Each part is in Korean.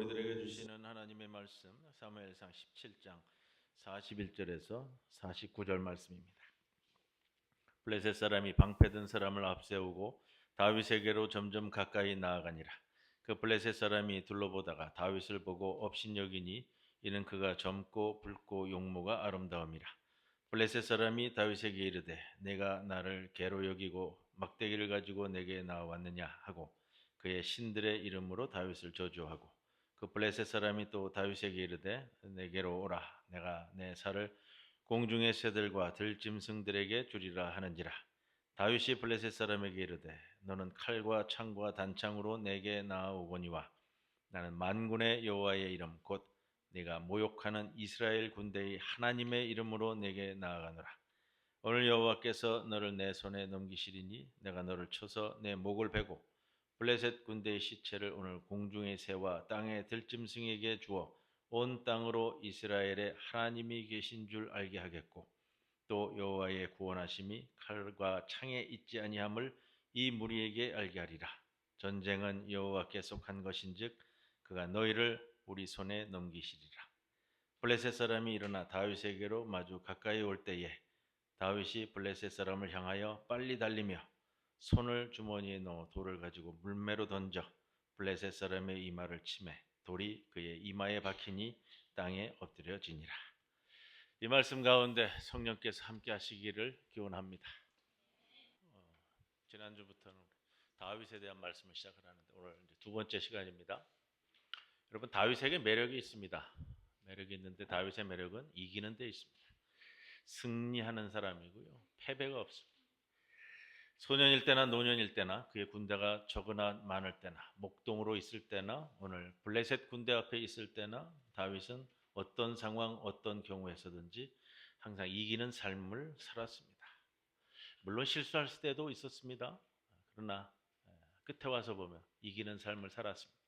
우리들에게 주시는 하나님의 말씀 사무엘상 17장 41절에서 49절 말씀입니다. 블레셋 사람이 방패든 사람을 앞세우고 다윗에게로 점점 가까이 나아가니라. 그 블레셋 사람이 둘러보다가 다윗을 보고 업신여기니 이는 그가 젊고 붉고 용모가 아름다움이라. 블레셋 사람이 다윗에게 이르되 내가 나를 개로 여기고 막대기를 가지고 내게 나왔느냐 하고 그의 신들의 이름으로 다윗을 저주하고 그 블레셋 사람이 또 다윗에게 이르되 내게로 오라 내가 내 살을 공중의 새들과 들짐승들에게 주리라 하는지라. 다윗이 블레셋 사람에게 이르되 너는 칼과 창과 단창으로 내게 나아오거니와 나는 만군의 여호와의 이름 곧 네가 모욕하는 이스라엘 군대의 하나님의 이름으로 내게 나아가노라. 오늘 여호와께서 너를 내 손에 넘기시리니 내가 너를 쳐서 내 목을 베고 블레셋 군대의 시체를 오늘 공중의 새와 땅의 들짐승에게 주어 온 땅으로 이스라엘의 하나님이 계신 줄 알게 하겠고 또 여호와의 구원하심이 칼과 창에 있지 아니함을 이 무리에게 알게 하리라. 전쟁은 여호와께 속한 것인즉 그가 너희를 우리 손에 넘기시리라. 블레셋 사람이 일어나 다윗에게로 마주 가까이 올 때에 다윗이 블레셋 사람을 향하여 빨리 달리며 손을 주머니에 넣어 돌을 가지고 물매로 던져 블레셋 사람의 이마를 치매 돌이 그의 이마에 박히니 땅에 엎드려지니라. 이 말씀 가운데 성령께서 함께 하시기를 기원합니다. 지난주부터는 다윗에 대한 말씀을 시작을 하는데 오늘 이제 두 번째 시간입니다. 여러분 다윗에게 매력이 있습니다. 매력이 있는데 다윗의 매력은 이기는 데 있습니다. 승리하는 사람이고요. 패배가 없습니다. 소년일 때나 노년일 때나 그의 군대가 적으나 많을 때나 목동으로 있을 때나 오늘 블레셋 군대 앞에 있을 때나 다윗은 어떤 상황 어떤 경우에서든지 항상 이기는 삶을 살았습니다. 물론 실수할 때도 있었습니다. 그러나 끝에 와서 보면 이기는 삶을 살았습니다.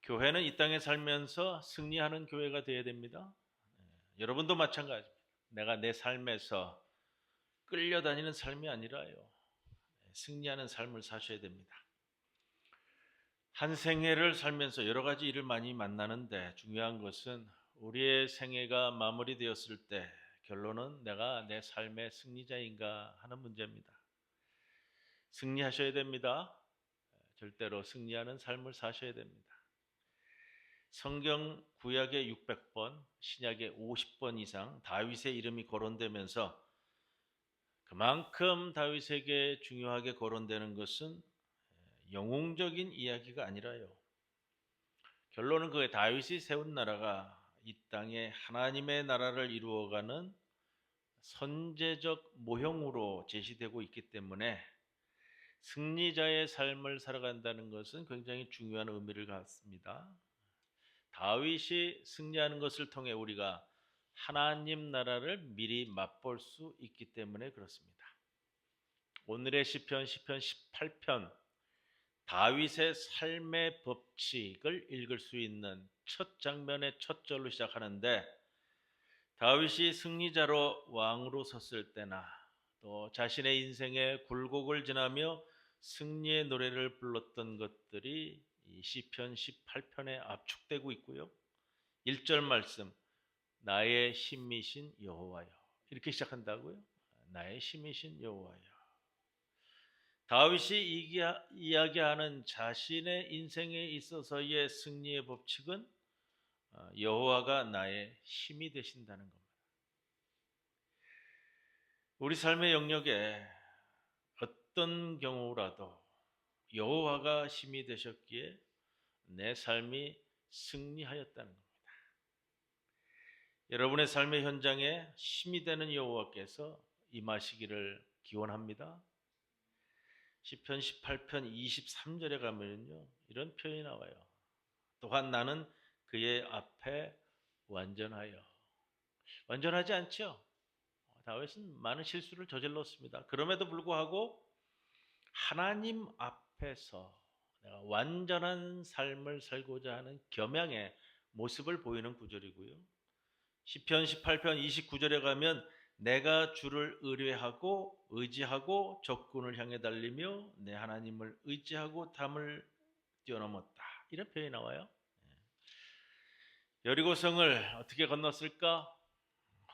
교회는 이 땅에 살면서 승리하는 교회가 되어야 됩니다. 여러분도 마찬가지입니다. 내가 내 삶에서 끌려다니는 삶이 아니라요. 승리하는 삶을 사셔야 됩니다. 한 생애를 살면서 여러 가지 일을 많이 만나는데 중요한 것은 우리의 생애가 마무리되었을 때 결론은 내가 내 삶의 승리자인가 하는 문제입니다. 승리하셔야 됩니다. 절대로 승리하는 삶을 사셔야 됩니다. 성경 구약에 600번, 신약에 50번 이상 다윗의 이름이 거론되면서 그만큼 다윗에게 중요하게 거론되는 것은 영웅적인 이야기가 아니라요. 결론은 그의 다윗이 세운 나라가 이 땅에 하나님의 나라를 이루어가는 선제적 모형으로 제시되고 있기 때문에 승리자의 삶을 살아간다는 것은 굉장히 중요한 의미를 갖습니다. 다윗이 승리하는 것을 통해 우리가 하나님 나라를 미리 맛볼 수 있기 때문에 그렇습니다. 오늘의 시편 18편 다윗의 삶의 법칙을 읽을 수 있는 첫 장면의 첫 절로 시작하는데 다윗이 승리자로 왕으로 섰을 때나 또 자신의 인생의 굴곡을 지나며 승리의 노래를 불렀던 것들이 이 시편 18편에 압축되고 있고요. 1절 말씀 나의 힘이신 여호와여 이렇게 시작한다고요. 나의 힘이신 여호와여. 다윗이 이야기하는 자신의 인생에 있어서의 승리의 법칙은 여호와가 나의 힘이 되신다는 겁니다. 우리 삶의 영역에 어떤 경우라도 여호와가 힘이 되셨기에 내 삶이 승리하였다는 겁니다. 여러분의 삶의 현장에 힘이 되는 여호와께서 임하시기를 기원합니다. 시편 18편 23절에 가면요 이런 표현이 나와요. 또한 나는 그의 앞에 완전하여. 완전하지 않죠? 다윗은 많은 실수를 저질렀습니다. 그럼에도 불구하고 하나님 앞에서 내가 완전한 삶을 살고자 하는 겸양의 모습을 보이는 구절이고요. 시편 18편 29절에 가면 내가 주를 의뢰하고 의지하고 적군을 향해 달리며 내 하나님을 의지하고 담을 뛰어넘었다. 이런 표현이 나와요. 여리고성을 어떻게 건넜을까?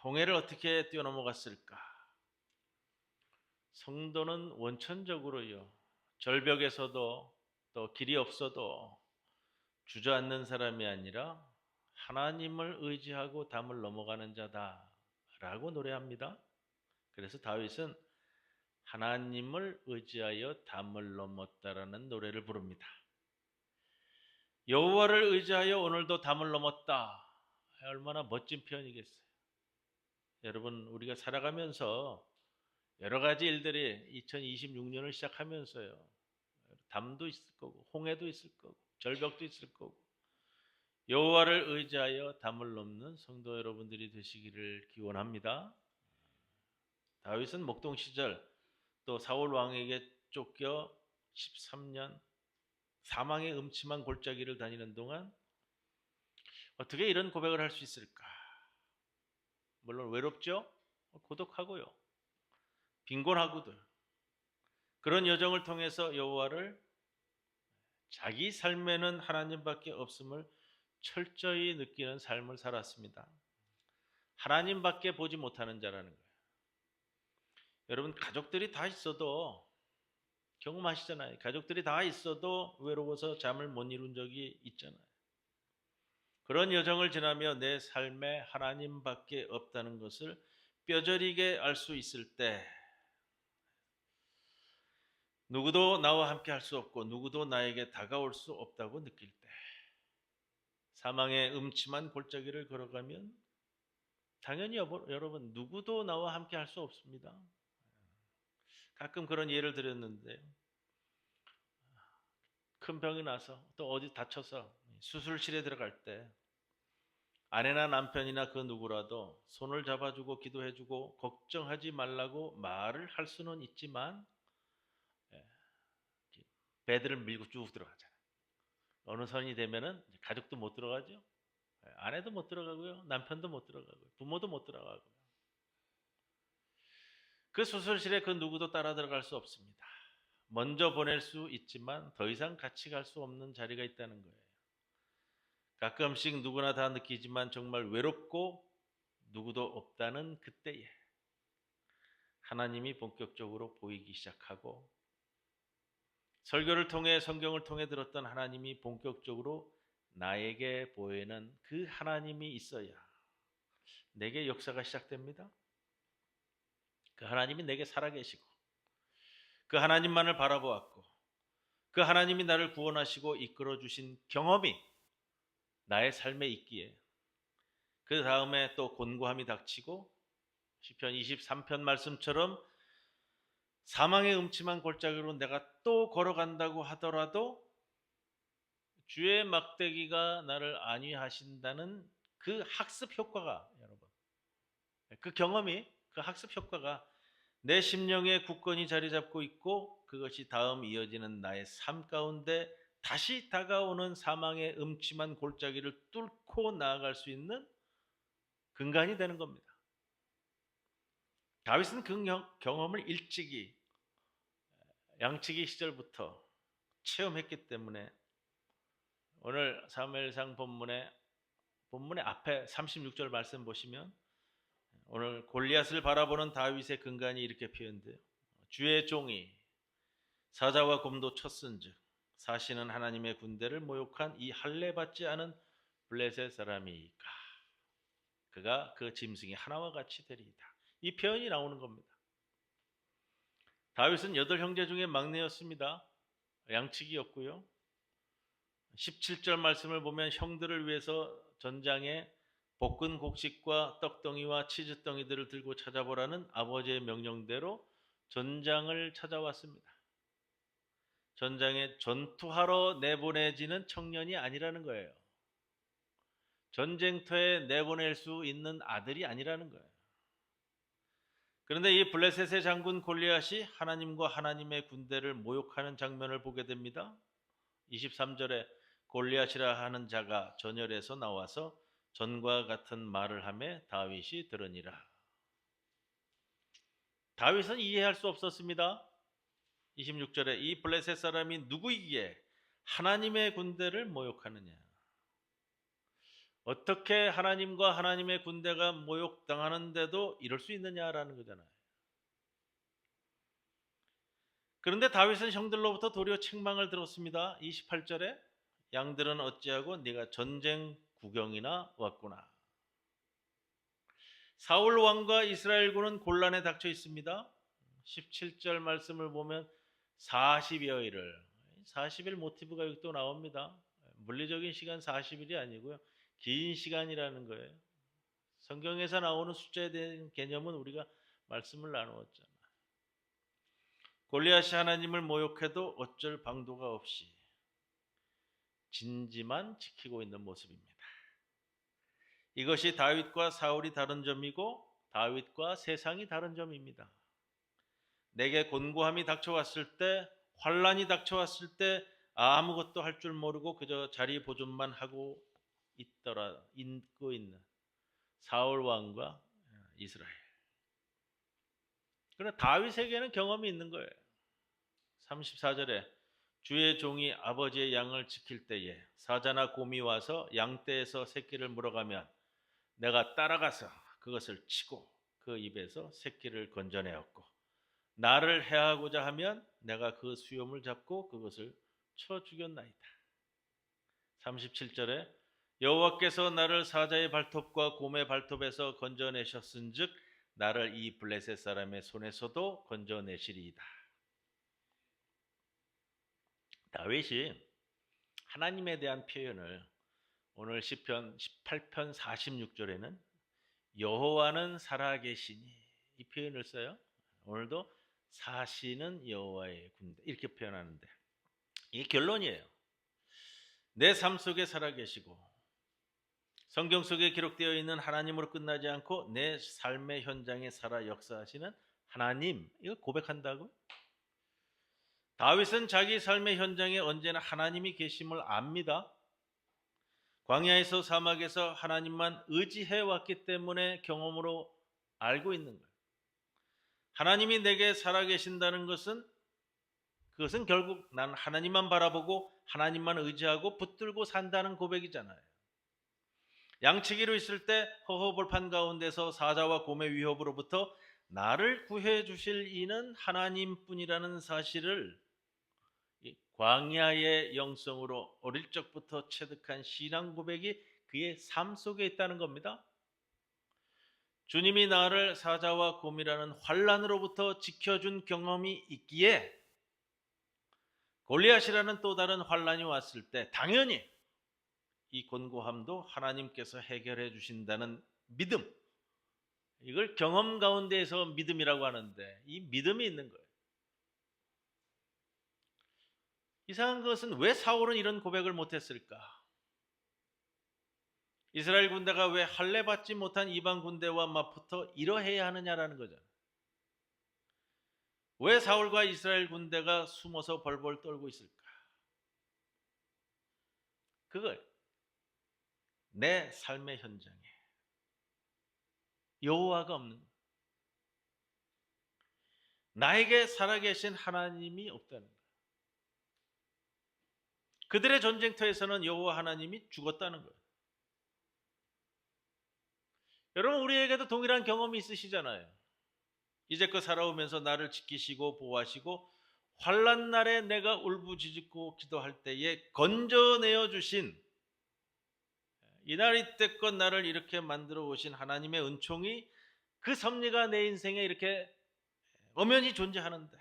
홍해를 어떻게 뛰어넘어갔을까? 성도는 원천적으로요, 절벽에서도 또 길이 없어도 주저앉는 사람이 아니라 하나님을 의지하고 담을 넘어가는 자다라고 노래합니다. 그래서 다윗은 하나님을 의지하여 담을 넘었다라는 노래를 부릅니다. 여호와를 의지하여 오늘도 담을 넘었다. 얼마나 멋진 표현이겠어요. 여러분, 우리가 살아가면서 여러 가지 일들이 2026년을 시작하면서요, 담도 있을 거고 홍해도 있을 거고 절벽도 있을 거고, 여호와를 의지하여 담을 넘는 성도 여러분들이 되시기를 기원합니다. 다윗은 목동 시절 또 사울 왕에게 쫓겨 13년 사망의 음침한 골짜기를 다니는 동안 어떻게 이런 고백을 할 수 있을까? 물론 외롭죠? 고독하고요, 빈곤하고도. 그런 여정을 통해서 여호와를, 자기 삶에는 하나님밖에 없음을 철저히 느끼는 삶을 살았습니다. 하나님밖에 보지 못하는 자라는 거예요. 여러분, 가족들이 다 있어도, 경험하시잖아요. 가족들이 다 있어도 외로워서 잠을 못 이룬 적이 있잖아요. 그런 여정을 지나며 내 삶에 하나님밖에 없다는 것을 뼈저리게 알 수 있을 때, 누구도 나와 함께 할 수 없고 누구도 나에게 다가올 수 없다고 느낄 때, 사망의 음침한 골짜기를 걸어가면 당연히 여러분, 누구도 나와 함께 할 수 없습니다. 가끔 그런 예를 드렸는데요, 큰 병이 나서 또 어디 다쳐서 수술실에 들어갈 때 아내나 남편이나 그 누구라도 손을 잡아주고 기도해주고 걱정하지 말라고 말을 할 수는 있지만 배들을 밀고 쭉 들어가잖아요. 어느 선이 되면은 가족도 못 들어가죠. 아내도 못 들어가고요, 남편도 못 들어가고요, 부모도 못 들어가고요. 그 수술실에 그 누구도 따라 들어갈 수 없습니다. 먼저 보낼 수 있지만 더 이상 같이 갈 수 없는 자리가 있다는 거예요. 가끔씩 누구나 다 느끼지만 정말 외롭고 누구도 없다는 그때에 하나님이 본격적으로 보이기 시작하고, 설교를 통해 성경을 통해 들었던 하나님이 본격적으로 나에게 보이는 그 하나님이 있어야 내게 역사가 시작됩니다. 그 하나님이 내게 살아계시고 그 하나님만을 바라보았고 그 하나님이 나를 구원하시고 이끌어주신 경험이 나의 삶에 있기에, 그 다음에 또 곤고함이 닥치고 시편 23편 말씀처럼 사망의 음침한 골짜기로 내가 또 걸어간다고 하더라도 주의 막대기가 나를 안위하신다는 그 학습 효과가, 여러분, 그 경험이, 그 학습 효과가 내 심령에 굳건히 자리 잡고 있고, 그것이 다음 이어지는 나의 삶 가운데 다시 다가오는 사망의 음침한 골짜기를 뚫고 나아갈 수 있는 근간이 되는 겁니다. 다윗은 그 경험을 일찍이 양치기 시절부터 체험했기 때문에 오늘 사무엘상 본문의 앞에 36절 말씀 보시면 오늘 골리앗을 바라보는 다윗의 근간이 이렇게 표현돼요. 주의 종이 사자와 곰도 쳤은즉 사시는 하나님의 군대를 모욕한 이 할례받지 않은 블레셋 사람이니까 그가 그 짐승이 하나와 같이 되리이다. 이 표현이 나오는 겁니다. 다윗은 8형제 중에 막내였습니다. 양치기였고요. 17절 말씀을 보면 형들을 위해서 전장에 볶은 곡식과 떡덩이와 치즈덩이들을 들고 찾아보라는 아버지의 명령대로 전장을 찾아왔습니다. 전장에 전투하러 내보내지는 청년이 아니라는 거예요. 전쟁터에 내보낼 수 있는 아들이 아니라는 거예요. 그런데 이 블레셋의 장군 골리앗이 하나님과 하나님의 군대를 모욕하는 장면을 보게 됩니다. 23절에 골리앗이라 하는 자가 전열에서 나와서 전과 같은 말을 하며 다윗이 들으니라. 다윗은 이해할 수 없었습니다. 26절에 이 블레셋 사람이 누구이기에 하나님의 군대를 모욕하느냐. 어떻게 하나님과 하나님의 군대가 모욕당하는데도 이럴 수 있느냐라는 거잖아요. 그런데 다윗은 형들로부터 도리어 책망을 들었습니다. 28절에 양들은 어찌하고 네가 전쟁 구경이나 왔구나. 사울 왕과 이스라엘군은 곤란에 닥쳐 있습니다. 17절 말씀을 보면 40일 모티브가 여기 또 나옵니다. 물리적인 시간 40일이 아니고요. 긴 시간이라는 거예요. 성경에서 나오는 숫자에 대한 개념은 우리가 말씀을 나누었잖아요. 골리앗이 하나님을 모욕해도 어쩔 방도가 없이 진지만 지키고 있는 모습입니다. 이것이 다윗과 사울이 다른 점이고 다윗과 세상이 다른 점입니다. 내게 곤고함이 닥쳐왔을 때, 환란이 닥쳐왔을 때 아무것도 할 줄 모르고 그저 자리 보존만 하고 있고 있는 사울 왕과 이스라엘. 그러나 다윗에게는 경험이 있는 거예요. 34절에 주의 종이 아버지의 양을 지킬 때에 사자나 곰이 와서 양떼에서 새끼를 물어가면 내가 따라가서 그것을 치고 그 입에서 새끼를 건져내었고 나를 해하고자 하면 내가 그 수염을 잡고 그것을 쳐 죽였나이다. 37절에 여호와께서 나를 사자의 발톱과 곰의 발톱에서 건져내셨은즉 나를 이 블레셋 사람의 손에서도 건져내시리이다. 다윗이 하나님에 대한 표현을 오늘 시편 18편 46절에는 여호와는 살아계시니 이 표현을 써요. 오늘도 사시는 여호와의 군대 이렇게 표현하는데 이게 결론이에요. 내 삶 속에 살아계시고 성경 속에 기록되어 있는 하나님으로 끝나지 않고 내 삶의 현장에 살아 역사하시는 하나님, 이거 고백한다고요? 다윗은 자기 삶의 현장에 언제나 하나님이 계심을 압니다. 광야에서 사막에서 하나님만 의지해 왔기 때문에 경험으로 알고 있는 거예요. 하나님이 내게 살아계신다는 것은 그것은 결국 난 하나님만 바라보고 하나님만 의지하고 붙들고 산다는 고백이잖아요. 양치기로 있을 때 허허벌판 가운데서 사자와 곰의 위협으로부터 나를 구해 주실 이는 하나님뿐이라는 사실을 광야의 영성으로 어릴 적부터 체득한 신앙 고백이 그의 삶 속에 있다는 겁니다. 주님이 나를 사자와 곰이라는 환란으로부터 지켜준 경험이 있기에 골리앗이라는 또 다른 환란이 왔을 때 당연히 이 곤고함도 하나님께서 해결해 주신다는 믿음, 이걸 경험 가운데에서 믿음이라고 하는데 이 믿음이 있는 거예요. 이상한 것은 왜 사울은 이런 고백을 못했을까? 이스라엘 군대가 왜 할례 받지 못한 이방 군대와 맞붙어 이러해야 하느냐라는 거잖아요. 왜 사울과 이스라엘 군대가 숨어서 벌벌 떨고 있을까? 그걸 내 삶의 현장에 여호와가 없는 거예요. 나에게 살아계신 하나님이 없다는 거예요. 그들의 전쟁터에서는 여호와 하나님이 죽었다는 거예요. 여러분 우리에게도 동일한 경험이 있으시잖아요. 이제껏 살아오면서 나를 지키시고 보호하시고 환난 날에 내가 울부짖고 기도할 때에 건져내어 주신 이날 이때껏 나를 이렇게 만들어 오신 하나님의 은총이 그 섭리가 내 인생에 이렇게 엄연히 존재하는데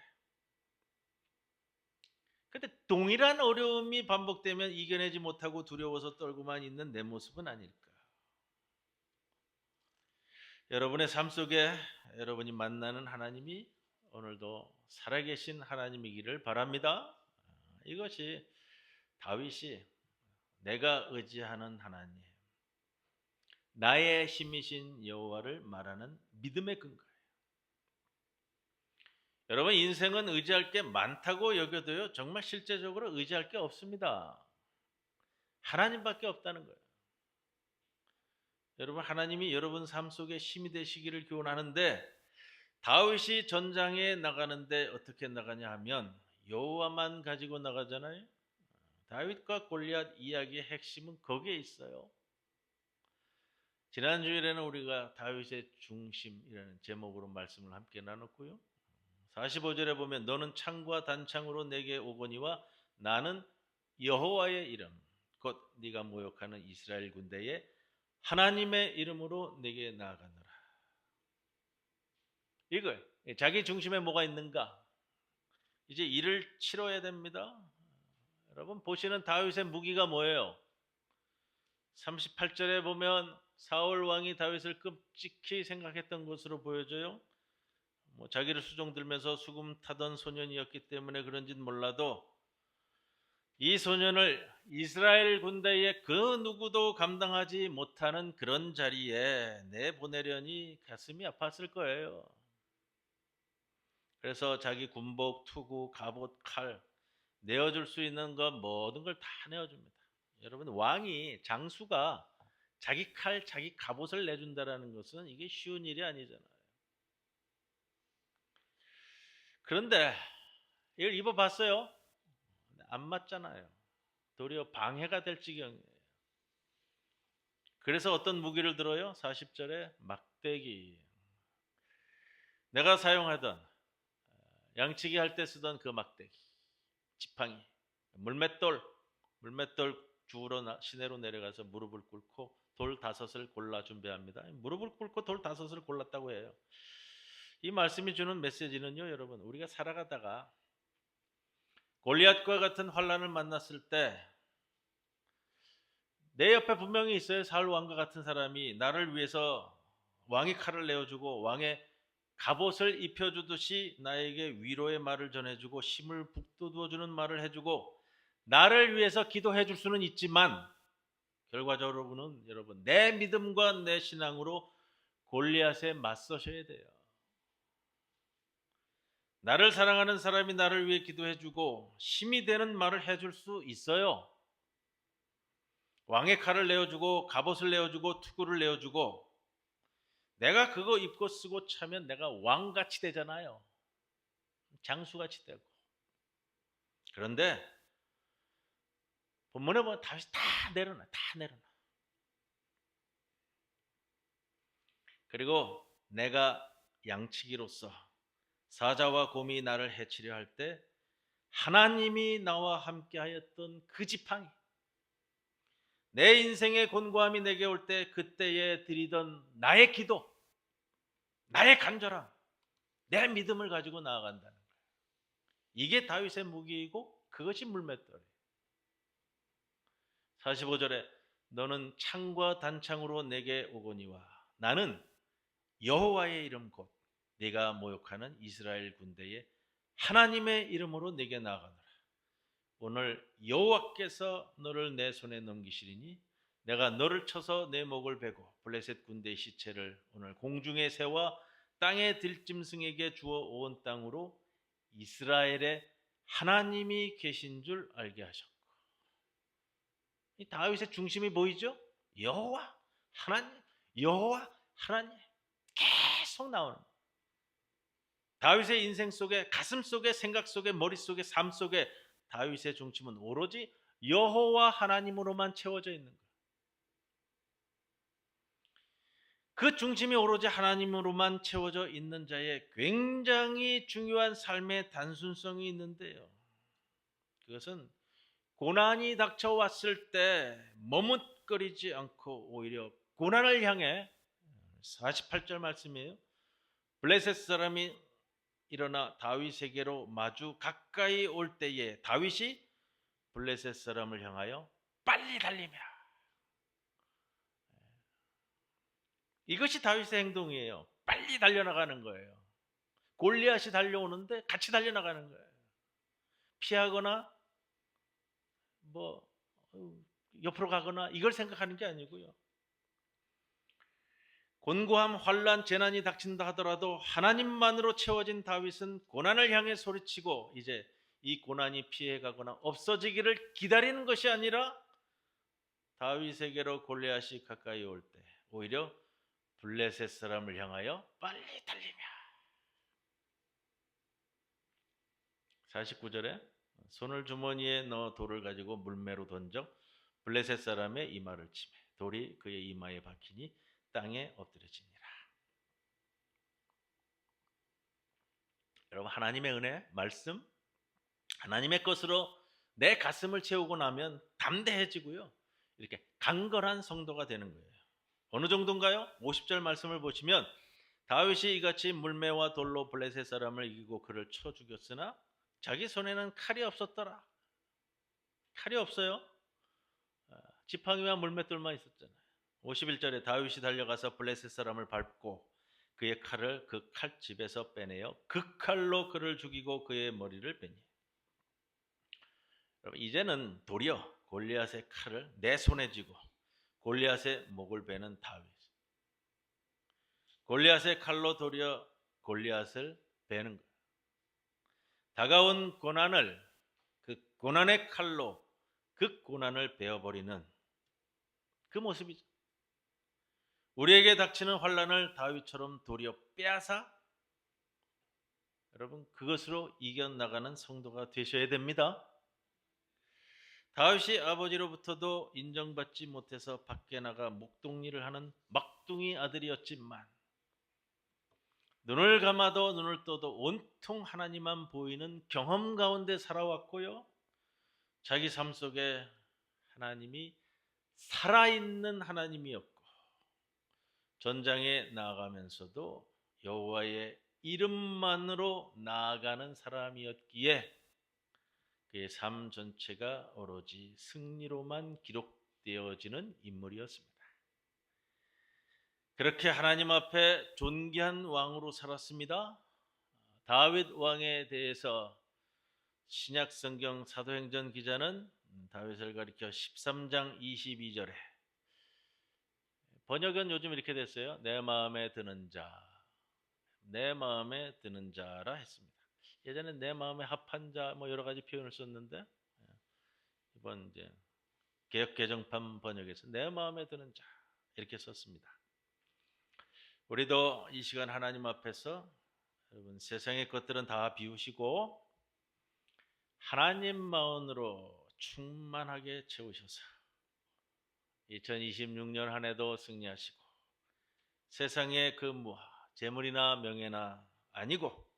근데 동일한 어려움이 반복되면 이겨내지 못하고 두려워서 떨고만 있는 내 모습은 아닐까? 여러분의 삶 속에 여러분이 만나는 하나님이 오늘도 살아계신 하나님이기를 바랍니다. 이것이 다윗이 내가 의지하는 하나님, 나의 힘이신 여호와를 말하는 믿음의 근거예요. 여러분 인생은 의지할 게 많다고 여겨도요 정말 실제적으로 의지할 게 없습니다. 하나님밖에 없다는 거예요. 여러분 하나님이 여러분 삶 속에 힘이 되시기를 기원하는데 다윗이 전장에 나가는데 어떻게 나가냐 하면 여호와만 가지고 나가잖아요. 다윗과 골리앗 이야기의 핵심은 거기에 있어요. 지난 주일에는 우리가 다윗의 중심이라는 제목으로 말씀을 함께 나눴고요. 45절에 보면 너는 창과 단창으로 내게 오거니와 나는 여호와의 이름 곧 네가 모욕하는 이스라엘 군대의 하나님의 이름으로 내게 나아가노라. 이거예요. 자기 중심에 뭐가 있는가? 이제 일을 치러야 됩니다. 여러분 보시는 다윗의 무기가 뭐예요? 38절에 보면 사울 왕이 다윗을 끔찍히 생각했던 것으로 보여져요. 자기를 수종 들면서 수금 타던 소년이었기 때문에 그런지는 몰라도 이 소년을 이스라엘 군대의 그 누구도 감당하지 못하는 그런 자리에 내보내려니 가슴이 아팠을 거예요. 그래서 자기 군복, 투구, 갑옷, 칼 내어줄 수 있는 것 모든 걸 다 내어줍니다. 여러분 왕이 장수가 자기 칼, 자기 갑옷을 내준다라는 것은 이게 쉬운 일이 아니잖아요. 그런데 이걸 입어봤어요. 안 맞잖아요. 도리어 방해가 될 지경이에요. 그래서 어떤 무기를 들어요? 40절에 막대기. 내가 사용하던 양치기 할 때 쓰던 그 막대기, 지팡이, 물맷돌 주우러 시내로 내려가서 무릎을 꿇고 돌 5을 골라 준비합니다. 무릎을 꿇고 돌 5을 골랐다고 해요. 이 말씀이 주는 메시지는요, 여러분, 우리가 살아가다가 골리앗과 같은 환란을 만났을 때 내 옆에 분명히 있어요. 사울 왕과 같은 사람이 나를 위해서 왕의 칼을 내어주고 왕의 갑옷을 입혀주듯이 나에게 위로의 말을 전해주고 힘을 북돋워주는 말을 해주고 나를 위해서 기도해 줄 수는 있지만 결과적으로는 여러분 내 믿음과 내 신앙으로 골리앗에 맞서셔야 돼요. 나를 사랑하는 사람이 나를 위해 기도해주고 힘이 되는 말을 해줄 수 있어요. 왕의 칼을 내어주고 갑옷을 내어주고 투구를 내어주고 내가 그거 입고 쓰고 차면 내가 왕같이 되잖아요. 장수같이 되고. 그런데 본문에 보면 다윗이 다 내려놔. 그리고 내가 양치기로서 사자와 곰이 나를 해치려 할 때 하나님이 나와 함께 하였던 그 지팡이, 내 인생의 곤고함이 내게 올 때 그때에 드리던 나의 기도, 나의 간절함, 내 믿음을 가지고 나아간다는 거예요. 이게 다윗의 무기이고 그것이 물맷돌이에요. 45절에 너는 창과 단창으로 내게 오거니와 나는 여호와의 이름 곧 네가 모욕하는 이스라엘 군대의 하나님의 이름으로 내게 나아가노라. 오늘 여호와께서 너를 내 손에 넘기시리니 내가 너를 쳐서 내 목을 베고 블레셋 군대의 시체를 오늘 공중의 새와 땅의 들짐승에게 주어 온 땅으로 이스라엘의 하나님이 계신 줄 알게 하셨고. 이 다윗의 중심이 보이죠? 여호와 하나님, 여호와 하나님 계속 나오는 거예요. 다윗의 인생 속에, 가슴 속에, 생각 속에, 머릿속에, 삶 속에 다윗의 중심은 오로지 여호와 하나님으로만 채워져 있는 거예요. 그 중심이 오로지 하나님으로만 채워져 있는 자의 굉장히 중요한 삶의 단순성이 있는데요. 그것은 고난이 닥쳐왔을 때 머뭇거리지 않고 오히려 고난을 향해 48절 말씀이에요. 블레셋 사람이 일어나 다윗에게로 마주 가까이 올 때에 다윗이 블레셋 사람을 향하여 빨리 달리며. 이것이 다윗의 행동이에요. 빨리 달려나가는 거예요. 골리앗이 달려오는데 같이 달려나가는 거예요. 피하거나 옆으로 가거나 이걸 생각하는 게 아니고요. 곤고함, 환란, 재난이 닥친다 하더라도 하나님만으로 채워진 다윗은 고난을 향해 소리치고 이제 이 고난이 피해가거나 없어지기를 기다리는 것이 아니라 다윗에게로 골리앗이 가까이 올 때 오히려 블레셋 사람을 향하여 빨리 달리며. 49절에 손을 주머니에 넣어 돌을 가지고 물매로 던져 블레셋 사람의 이마를 치매 돌이 그의 이마에 박히니 땅에 엎드려지니라. 여러분, 하나님의 은혜, 말씀, 하나님의 것으로 내 가슴을 채우고 나면 담대해지고요, 이렇게 강건한 성도가 되는 거예요. 어느 정도인가요? 50절 말씀을 보시면 다윗이 이같이 물매와 돌로 블레셋 사람을 이기고 그를 쳐 죽였으나 자기 손에는 칼이 없었더라. 칼이 없어요. 지팡이와 물맷돌만 있었잖아요. 51절에 다윗이 달려가서 블레셋 사람을 밟고 그의 칼을 그 칼집에서 빼내어 그 칼로 그를 죽이고 그의 머리를 베니. 여러분, 이제는 도리어 골리앗의 칼을 내 손에 쥐고 골리앗의 목을 베는 다윗. 골리앗의 칼로 도리어 골리앗을 베는 거예요. 다가온 고난을 그 고난의 칼로 그 고난을 베어버리는 그 모습이죠. 우리에게 닥치는 환난을 다윗처럼 도리어 빼앗아 여러분, 그것으로 이겨나가는 성도가 되셔야 됩니다. 다윗이 아버지로부터도 인정받지 못해서 밖에 나가 목동일을 하는 막둥이 아들이었지만 눈을 감아도 눈을 떠도 온통 하나님만 보이는 경험 가운데 살아왔고요, 자기 삶 속에 하나님이 살아있는 하나님이었고 전장에 나아가면서도 여호와의 이름만으로 나아가는 사람이었기에 그의 삶 전체가 오로지 승리로만 기록되어지는 인물이었습니다. 그렇게 하나님 앞에 존귀한 왕으로 살았습니다. 다윗 왕에 대해서 신약 성경 사도행전 기자는 다윗을 가리켜 13장 22절에 번역은 요즘 이렇게 됐어요. 내 마음에 드는 자, 내 마음에 드는 자라 했습니다. 예전에 내 마음에 합한 자, 여러 가지 표현을 썼는데 이번 이제 개역 개정판 번역에서 내 마음에 드는 자 이렇게 썼습니다. 우리도 이 시간 하나님 앞에서 여러분, 세상의 것들은 다 비우시고 하나님만으로 충만하게 채우셔서 2026년 한 해도 승리하시고 세상의 그 무화, 재물이나 명예나 아니고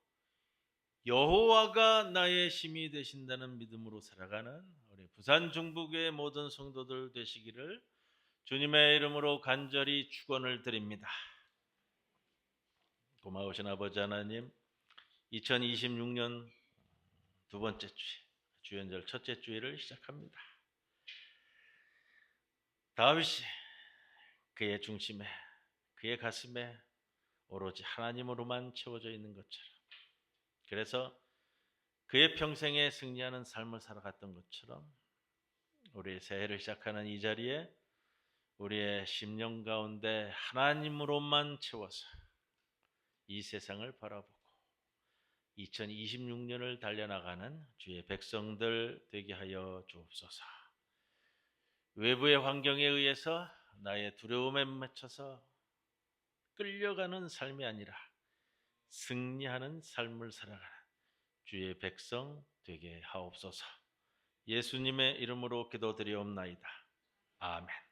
여호와가 나의 힘이 되신다는 믿음으로 살아가는 우리 부산 중부교회 모든 성도들 되시기를 주님의 이름으로 간절히 축원을 드립니다. 고마우신 아버지 하나님, 2026년 두 번째 주일, 주연절 첫째 주일을 시작합니다. 다윗이 그의 중심에, 그의 가슴에 오로지 하나님으로만 채워져 있는 것처럼, 그래서 그의 평생에 승리하는 삶을 살아갔던 것처럼 우리 새해를 시작하는 이 자리에 우리의 심령 가운데 하나님으로만 채워서 이 세상을 바라보고 2026년을 달려나가는 주의 백성들 되게 하여 주옵소서. 외부의 환경에 의해서 나의 두려움에 맺혀서 끌려가는 삶이 아니라 승리하는 삶을 살아가는 주의 백성 되게 하옵소서. 예수님의 이름으로 기도드리옵나이다. 아멘.